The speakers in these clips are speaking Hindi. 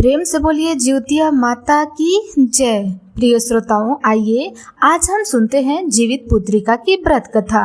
प्रेम से बोलिए ज्योतिया माता की जय। प्रिय श्रोताओं, आइए आज हम सुनते हैं जीवित पुत्रिका की व्रत कथा।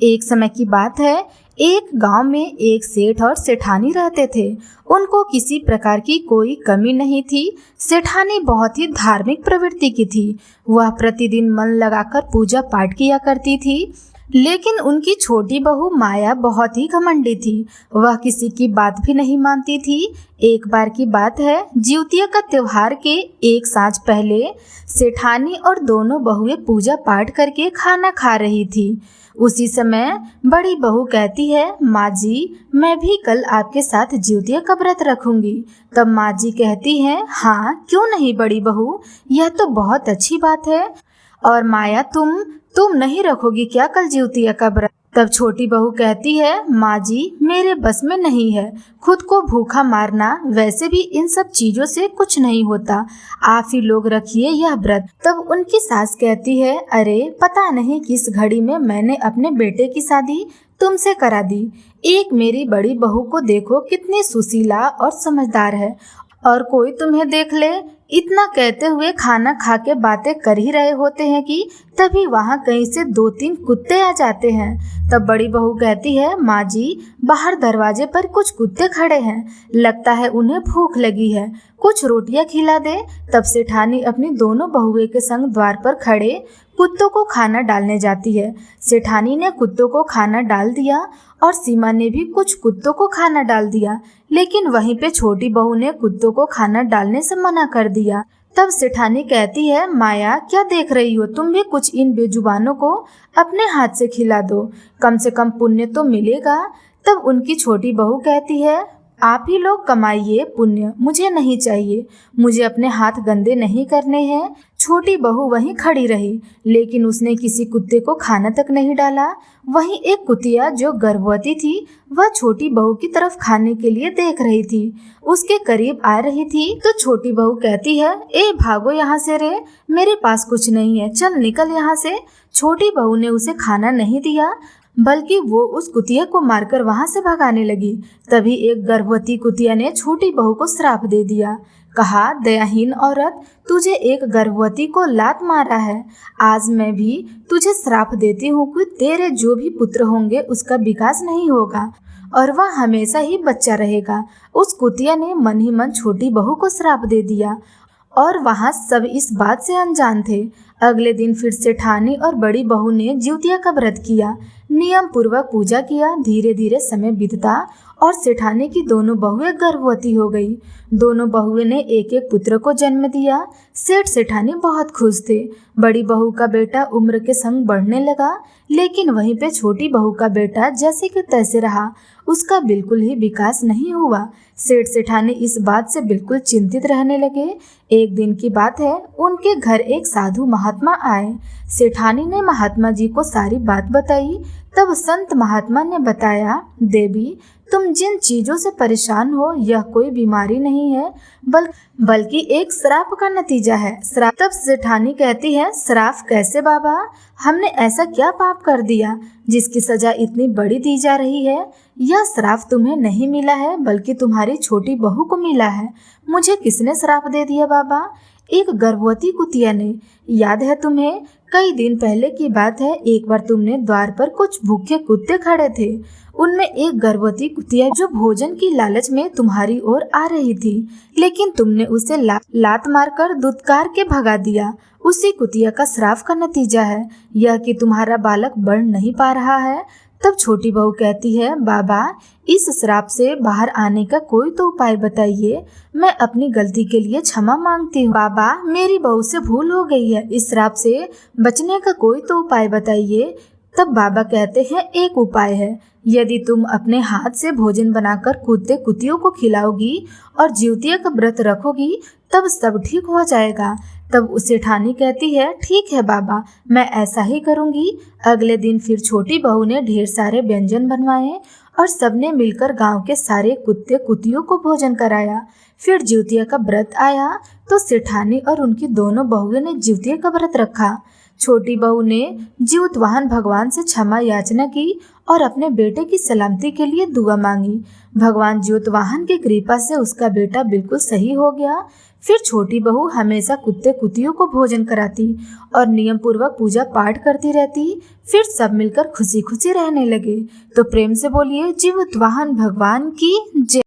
एक समय की बात है, एक गांव में एक सेठ और सेठानी रहते थे। उनको किसी प्रकार की कोई कमी नहीं थी। सेठानी बहुत ही धार्मिक प्रवृत्ति की थी। वह प्रतिदिन मन लगाकर पूजा पाठ किया करती थी। लेकिन उनकी छोटी बहू माया बहुत ही घमंडी थी। वह किसी की बात भी नहीं मानती थी। एक बार की बात है, जिउतिया का त्योहार के एक साँझ पहले सेठानी और दोनों बहुएं पूजा पाठ करके खाना खा रही थी। उसी समय बड़ी बहू कहती है, माँ जी, मैं भी कल आपके साथ जिउतिया का व्रत रखूंगी। तब माँ जी कहती हैं, हाँ क्यों नहीं बड़ी बहू, यह तो बहुत अच्छी बात है। और माया, तुम नहीं रखोगी क्या कल जिउतिया का व्रत? तब छोटी बहू कहती है, माँ जी, मेरे बस में नहीं है खुद को भूखा मारना। वैसे भी इन सब चीजों से कुछ नहीं होता, आप ही लोग रखिए यह व्रत। तब उनकी सास कहती है, अरे पता नहीं किस घड़ी में मैंने अपने बेटे की शादी तुमसे करा दी। एक मेरी बड़ी बहू को देखो, कितनी सुशीला और समझदार है, और कोई तुम्हें देख ले। इतना कहते हुए खाना खा के बातें कर ही रहे होते हैं कि तभी वहाँ कहीं से 2-3 कुत्ते आ जाते हैं। तब बड़ी बहू कहती है, माँ जी, बाहर दरवाजे पर कुछ कुत्ते खड़े हैं, लगता है उन्हें भूख लगी है, कुछ रोटियां खिला दे। तब सेठानी अपनी दोनों बहुएं के संग द्वार पर खड़े कुत्तों को खाना डालने जाती है। सेठानी ने कुत्तों को खाना डाल दिया और सीमा ने भी कुछ कुत्तों को खाना डाल दिया, लेकिन वहीं पे छोटी बहू ने कुत्तों को खाना डालने से मना कर दिया। तब सेठानी कहती है, माया क्या देख रही हो, तुम भी कुछ इन बेजुबानों को अपने हाथ से खिला दो, कम से कम पुण्य तो मिलेगा। तब उनकी छोटी बहू कहती है, आप ही लोग कमाइए पुण्य, मुझे नहीं चाहिए, मुझे अपने हाथ गंदे नहीं करने हैं। छोटी बहू वहीं खड़ी रही, लेकिन उसने किसी कुत्ते को खाना तक नहीं डाला। वहीं एक कुतिया जो गर्भवती थी, वह छोटी बहू की तरफ खाने के लिए देख रही थी। उसके करीब आ रही थी तो छोटी बहू कहती है, ए भागो यहाँ से रे, मेरे पास कुछ नहीं है, चल निकल यहाँ से। छोटी बहू ने उसे खाना नहीं दिया, बल्कि वो उस कुतिया को मारकर वहां से भगाने लगी। तभी एक गर्भवती कुतिया ने छोटी बहू को श्राप दे दिया। कहा, दयाहीन औरत, तुझे एक गर्भवती को लात मारा है। आज मैं भी तुझे श्राप देती हूँ कि तेरे जो भी पुत्र होंगे उसका विकास नहीं होगा और वह हमेशा ही बच्चा रहेगा। उस कुतिया ने मन ही मन छोटी बहू को श्राप दे दिया और वहाँ सब इस बात से अनजान थे। अगले दिन फिर सेठानी और बड़ी बहू ने जिउतिया का व्रत किया, नियम पूर्वक पूजा किया। धीरे धीरे समय बीतता और सेठानी की दोनों बहुएं गर्भवती हो गई। दोनों बहुएं ने एक एक पुत्र को जन्म दिया। सेठ सेठानी बहुत खुश थे। बड़ी बहू का बेटा उम्र के संग बढ़ने लगा, लेकिन वहीं पे छोटी बहू का बेटा जैसे कि तैसे रहा, उसका बिल्कुल ही विकास नहीं हुआ। सेठ सेठानी इस बात से बिल्कुल चिंतित रहने लगे। एक दिन की बात है, उनके घर एक साधु महात्मा आए। सेठानी ने महात्मा जी को सारी बात बताई। तब संत महात्मा ने बताया, देवी, तुम जिन चीजों से परेशान हो यह कोई बीमारी नहीं है, बल्कि एक श्राप का नतीजा है। श्राप। तब सेठानी कहती है, श्राप कैसे बाबा, हमने ऐसा क्या पाप कर दिया जिसकी सजा इतनी बड़ी दी जा रही है? यह श्राप तुम्हें नहीं मिला है, बल्कि तुम्हारी छोटी बहू को मिला है। मुझे किसने श्राप दे दिया बाबा? एक गर्भवती कुतिया ने। याद है तुम्हें? कई दिन पहले की बात है, एक बार तुमने द्वार पर कुछ भूखे कुत्ते खड़े थे। उनमें एक गर्भवती कुतिया जो भोजन की लालच में तुम्हारी ओर आ रही थी, लेकिन तुमने उसे लात मारकर दुत्कार के भगा दिया। उसी कुतिया का श्राप का नतीजा है यह कि तुम्हारा बालक बढ़ नहीं पा रहा है। तब छोटी बहू कहती है, बाबा, इस श्राप से बाहर आने का कोई तो उपाय बताइए। मैं अपनी गलती के लिए क्षमा मांगती हूँ। बाबा, मेरी बहू से भूल हो गई है, इस श्राप से बचने का कोई तो उपाय बताइए। तब बाबा कहते हैं, एक उपाय है, यदि तुम अपने हाथ से भोजन बनाकर कुत्ते कुतियों को खिलाओगी और जिउतिया का व्रत रखोगी, तब सब ठीक हो जाएगा। तब सेठानी कहती है, ठीक है बाबा, मैं ऐसा ही करूंगी। अगले दिन फिर छोटी बहू ने ढेर सारे व्यंजन बनवाए और सबने मिलकर गांव के सारे कुत्ते कुतियों को भोजन कराया। फिर जिउतिया का व्रत आया तो सेठानी और उनकी दोनों बहुएं ने जिउतिया का व्रत रखा। छोटी बहू ने जीवतवाहन भगवान से क्षमा याचना की और अपने बेटे की सलामती के लिए दुआ मांगी। भगवान जीवतवाहन की कृपा से उसका बेटा बिल्कुल सही हो गया। फिर छोटी बहू हमेशा कुत्ते कुतियों को भोजन कराती और नियम पूर्वक पूजा पाठ करती रहती। फिर सब मिलकर खुशी खुशी रहने लगे। तो प्रेम से बोलिए जीवतवाहन भगवान की जय।